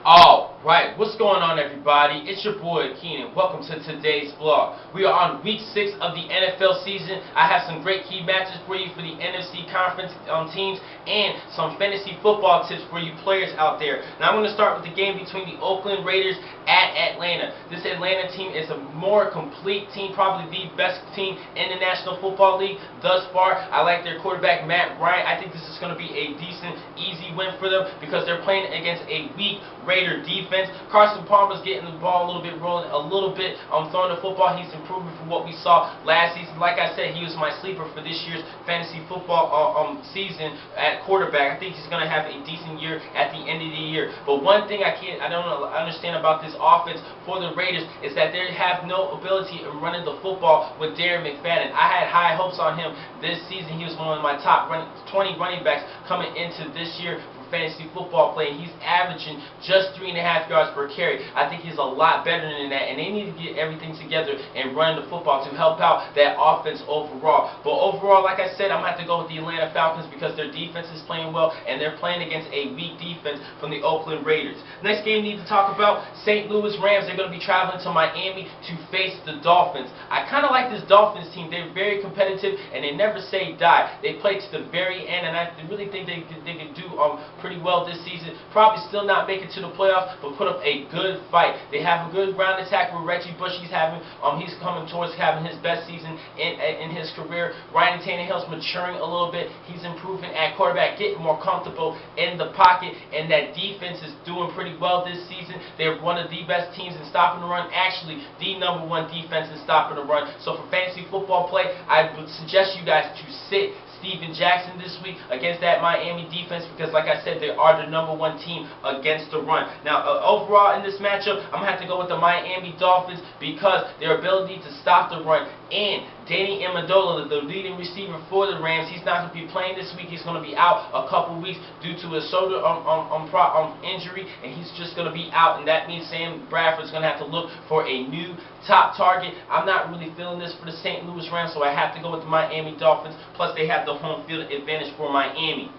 Alright, what's going on everybody? It's your boy Keenan. Welcome to today's vlog. We are on week 6 of the NFL season. I have some great key matches for you for the NFC conference teams and some fantasy football tips for you players out there. Now I'm going to start with the game between the Oakland Raiders at Atlanta. This Atlanta team is a more complete team, probably the best team in the National Football League thus far. I like their quarterback Matt Ryan. I think this is going to be a decent, easy win for them because they're playing against a weak Raider defense. Carson Palmer's getting the ball a little bit, rolling a little bit, throwing the football. He's improving from what we saw last season. Like I said, he was my sleeper for this year's fantasy football season at quarterback. I think he's going to have a decent year at the end of the year. But one thing I don't understand about this offense for the Raiders is that they have no ability in running the football with Darren McFadden. I had high hopes on him this season. He was one of my top 20 running backs coming into this year fantasy football play. He's averaging just 3.5 yards per carry. I think he's a lot better than that, and they need to get everything together and run the football to help out that offense overall. But overall, like I said, I'm going to have to go with the Atlanta Falcons because their defense is playing well, and they're playing against a weak defense from the Oakland Raiders. Next game we need to talk about, St. Louis Rams. They're going to be traveling to Miami to face the Dolphins. I kind of like this Dolphins team. They're very competitive, and they never say die. They play to the very end, and I really think they can do pretty well this season. Probably still not make it to the playoffs, but put up a good fight. They have a good ground attack with Reggie Bush. He's coming towards having his best season in his career. Ryan Tannehill's maturing a little bit. He's improving at quarterback, getting more comfortable in the pocket, and that defense is doing pretty well this season. They're one of the best teams in stopping the run. Actually, the #1 defense in stopping the run. So for fantasy football play, I would suggest you guys to sit Steven Jackson this week against that Miami defense because, like I said, they are the #1 team against the run. Now, overall in this matchup, I'm going to have to go with the Miami Dolphins because their ability to stop the run, and Danny Amendola, the leading receiver for the Rams, he's not going to be playing this week. He's going to be out a couple weeks due to a shoulder injury, and he's just going to be out, and that means Sam Bradford's going to have to look for a new top target. I'm not really feeling this for the St. Louis Rams, so I have to go with the Miami Dolphins. Plus, they have the home field advantage for Miami.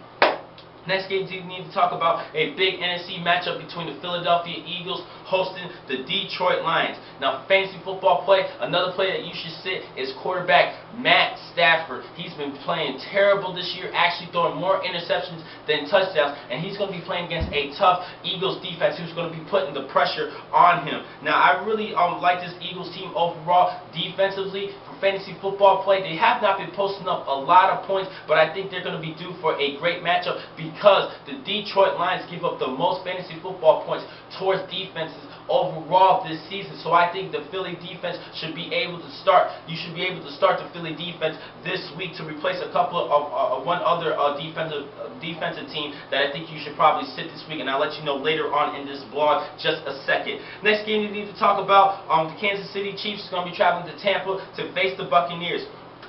Next game we need to talk about a big NFC matchup between the Philadelphia Eagles hosting the Detroit Lions. Now, fantasy football play, another player that you should sit is quarterback Matt Stafford. He's been playing terrible this year, actually throwing more interceptions than touchdowns, and he's going to be playing against a tough Eagles defense who's going to be putting the pressure on him. Now, I really like this Eagles team overall defensively. For fantasy football play, they have not been posting up a lot of points, but I think they're going to be due for a great matchup because the Detroit Lions give up the most fantasy football points towards defenses overall this season. So I think the Philly defense should be able to start. You should be able to start the Philly defense this week to replace a couple of one other defensive team that I think you should probably sit this week, and I'll let you know later on in this vlog just a second. Next game we need to talk about, the Kansas City Chiefs is going to be traveling to Tampa to face the Buccaneers.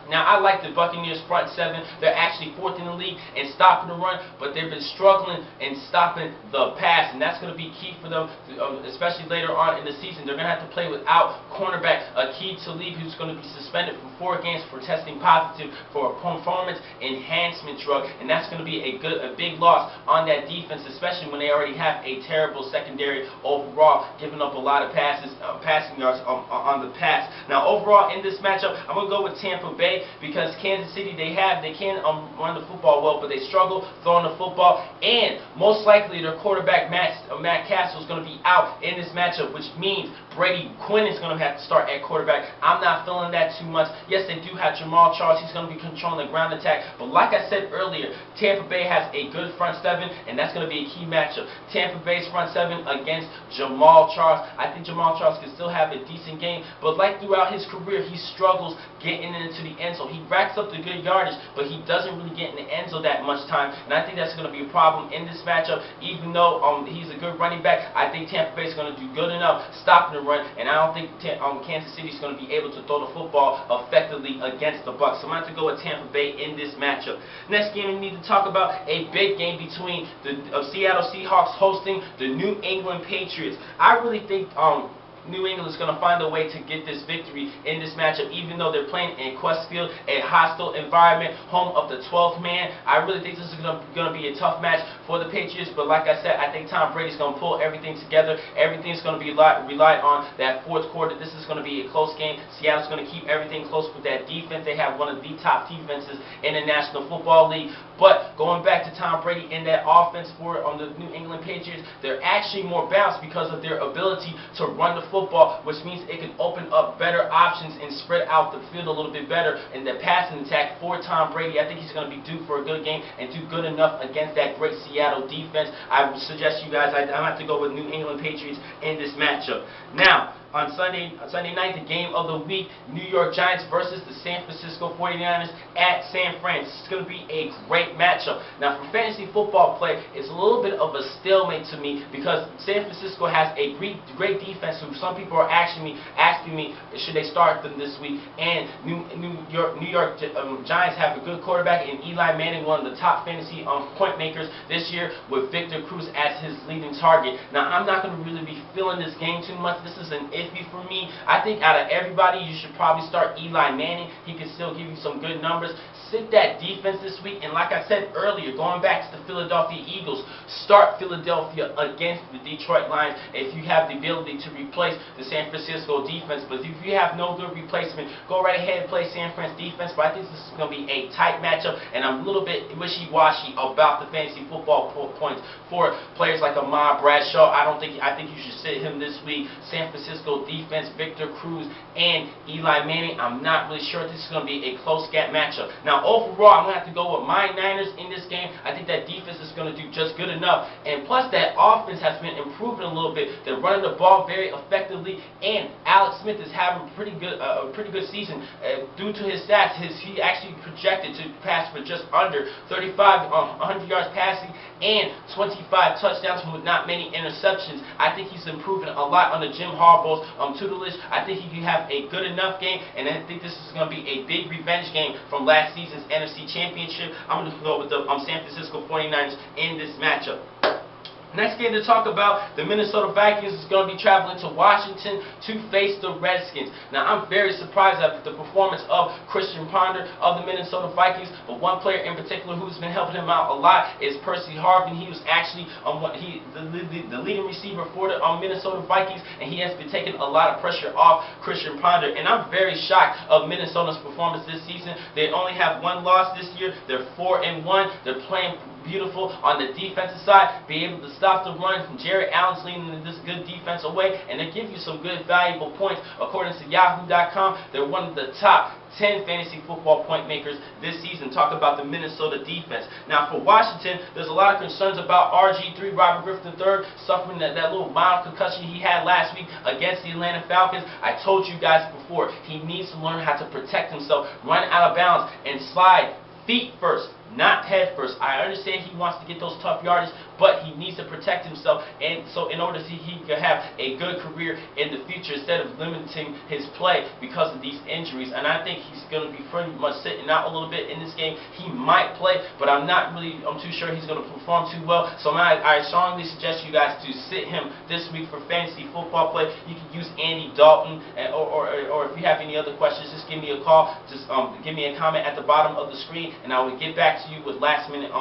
Now, I like the Buccaneers front seven. They're actually 4th in the league in stopping the run, but they've been struggling in stopping the pass, and that's going to be key for them, especially later on in the season. They're going to have to play without cornerback Aqib Talib, who's going to be suspended for 4 games for testing positive for a performance enhancement drug, and that's going to be a big loss on that defense, especially when they already have a terrible secondary overall, giving up a lot of passing yards on the pass. Now, overall in this matchup, I'm going to go with Tampa Bay, because Kansas City, they can run the football well, but they struggle throwing the football, and most likely their quarterback Matt Castle is going to be out in this matchup, which means Brady Quinn is going to have to start at quarterback. I'm not feeling that too much. Yes, they do have Jamal Charles. He's going to be controlling the ground attack, but like I said earlier, Tampa Bay has a good front seven, and that's going to be a key matchup. Tampa Bay's front seven against Jamal Charles. I think Jamal Charles can still have a decent game, but like throughout his career, he struggles getting into the end zone. He racks up the good yardage, but he doesn't really get in the end zone that much time, and I think that's going to be a problem in this matchup. Even though he's a good running back, I think Tampa Bay is going to do good enough stopping the run, and I don't think Kansas City is going to be able to throw the football effectively against the Bucs. So I'm going to have to go with Tampa Bay in this matchup. Next game we need to talk about, a big game between the Seattle Seahawks hosting the New England Patriots. I really think New England is going to find a way to get this victory in this matchup, even though they're playing in Quest Field, a hostile environment, home of the 12th man. I really think this is going to be a tough match for the Patriots, but like I said, I think Tom Brady's going to pull everything together. Everything's going to be relied on that fourth quarter. This is going to be a close game. Seattle's going to keep everything close with that defense. They have one of the top defenses in the National Football League. But going back to Tom Brady and that offense for the New England Patriots, they're actually more balanced because of their ability to run the football, which means it can open up better options and spread out the field a little bit better in the passing attack for Tom Brady. I think he's going to be due for a good game and do good enough against that great Seattle defense. I would suggest you guys, I'm going to have to go with New England Patriots in this matchup. Now, on Sunday night, the game of the week, New York Giants versus the San Francisco 49ers at San Fran. This is going to be a great matchup. Now, for fantasy football play, it's a little bit of a stalemate to me because San Francisco has a great defense who some people are asking me should they start them this week, and New York Giants have a good quarterback in Eli Manning, one of the top fantasy point makers this year, with Victor Cruz as his leading target. Now, I'm not going to really be feeling this game too much. This is an iffy for me. I think out of everybody, you should probably start Eli Manning. He can still give you some good numbers. Sit that defense this week, and like I said earlier, going back to the Philadelphia Eagles, start Philadelphia against the Detroit Lions if you have the ability to replace the San Francisco defense. But if you have no good replacement, go right ahead and play San Fran's defense. But I think this is going to be a tight matchup, and I'm a little bit wishy-washy about the fantasy football points for players like Ahmad Bradshaw. I think you should sit him this week. San Francisco defense, Victor Cruz, and Eli Manning. I'm not really sure this is going to be a close gap matchup. Now, overall, I'm going to have to go with my Niners in this game. I think that defense is going to do just good enough. And plus, that offense has been improving a little bit. They're running the ball very effectively, and Alex Smith is having a pretty good season. Due to his stats, he actually projected to pass for just under 100 yards passing and 25 touchdowns with not many interceptions. I think he's improving a lot under Jim Harbaugh's tutelage. I think he can have a good enough game, and I think this is going to be a big revenge game from last season's NFC Championship. I'm going to go with the San Francisco 49ers in this matchup. Next game to talk about, the Minnesota Vikings is going to be traveling to Washington to face the Redskins. Now, I'm very surprised at the performance of Christian Ponder of the Minnesota Vikings, but one player in particular who's been helping him out a lot is Percy Harvin. He was actually the leading receiver for the Minnesota Vikings, and he has been taking a lot of pressure off Christian Ponder. And I'm very shocked of Minnesota's performance this season. They only have one loss this year. They're 4-1. They're playing beautiful on the defensive side, be able to stop the run from Jared Allen's leading this good defense away, and they give you some good valuable points. According to Yahoo.com, they're one of the top 10 fantasy football point makers this season. Talk about the Minnesota defense. Now, for Washington, there's a lot of concerns about RG3, Robert Griffin III, suffering that little mild concussion he had last week against the Atlanta Falcons. I told you guys before, he needs to learn how to protect himself, run out of bounds, and slide feet first, not head first. I understand he wants to get those tough yardage, but he needs to protect himself, and so in order to he can have a good career in the future instead of limiting his play because of these injuries. And I think he's going to be pretty much sitting out a little bit in this game. He might play, but I'm too sure he's going to perform too well. So I strongly suggest you guys to sit him this week for fantasy football play. You can use Andy Dalton, or if you have any other questions, just give me a call. Just give me a comment at the bottom of the screen, and I will get back to you with last minute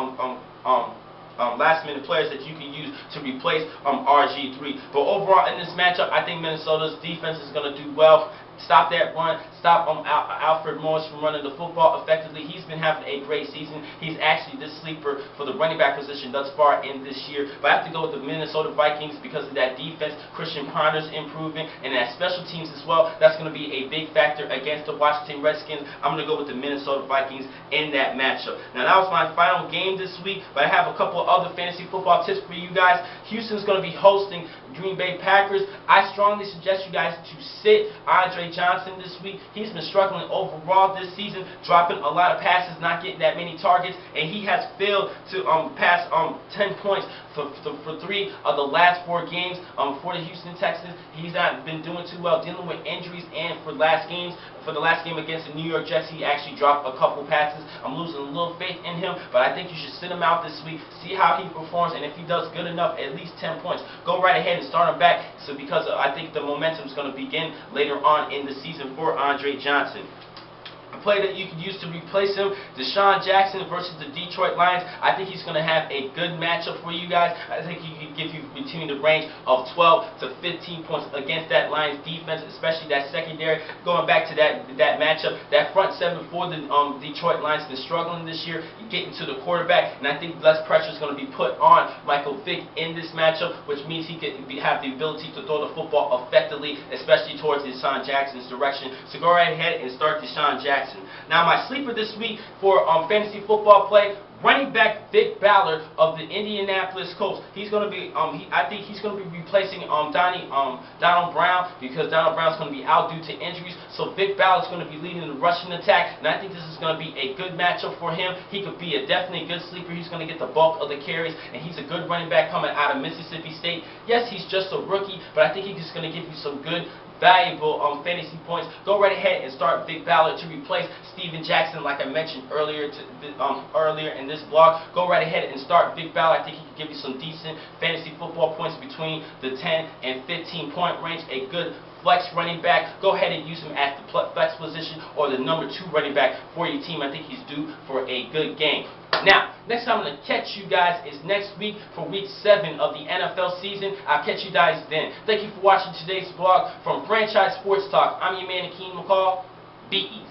players that you can use to replace RG3. But overall in this matchup, I think Minnesota's defense is going to do well. Stop that run. Stop Alfred Morris from running the football effectively. He's been having a great season. He's actually the sleeper for the running back position thus far in this year. But I have to go with the Minnesota Vikings because of that defense. Christian Ponder's improving, and that special teams as well. That's going to be a big factor against the Washington Redskins. I'm going to go with the Minnesota Vikings in that matchup. Now, that was my final game this week, but I have a couple of other fantasy football tips for you guys. Houston's going to be hosting Green Bay Packers. I strongly suggest you guys to sit Andre Johnson this week. He's been struggling overall this season, dropping a lot of passes, not getting that many targets, and he has failed to pass 10 points for 3 of the last 4 games for the Houston Texans. He's not been doing too well, dealing with injuries, and for the last game against the New York Jets, he actually dropped a couple passes. I'm losing a little faith in him, but I think you should sit him out this week, see how he performs, and if he does good enough, at least 10 points, go right ahead and start him back. So because I think the momentum is going to begin later on in the season for Andre Johnson. A player that you could use to replace him, Deshaun Jackson versus the Detroit Lions. I think he's going to have a good matchup for you guys. I think he could give you between the range of 12 to 15 points against that Lions defense, especially that secondary. Going back to that matchup, that front seven for the Detroit Lions has been struggling this year, getting to the quarterback, and I think less pressure is going to be put on Michael Vick in this matchup, which means he could have the ability to throw the football effectively, especially towards Deshaun Jackson's direction. So go right ahead and start Deshaun Jackson. Now my sleeper this week for fantasy football play, running back Vic Ballard of the Indianapolis Colts. He's going to be, I think he's going to be replacing Donald Brown, because Donald Brown's going to be out due to injuries. So Vic Ballard's going to be leading the rushing attack, and I think this is going to be a good matchup for him. He could be definitely a good sleeper. He's going to get the bulk of the carries, and he's a good running back coming out of Mississippi State. Yes, he's just a rookie, but I think he's going to give you some good, valuable fantasy points. Go right ahead and start Vic Ballard to replace Steven Jackson, like I mentioned earlier in this blog. Go right ahead and start Vic Ballard. I think he can give you some decent fantasy football points between the 10 and 15 point range. A good flex running back. Go ahead and use him at the flex position or the number 2 running back for your team. I think he's due for a good game. Now, next time I'm going to catch you guys is next week for week 7 of the NFL season. I'll catch you guys then. Thank you for watching today's vlog from Franchise Sports Talk. I'm your man, Akeem McCall. Be easy.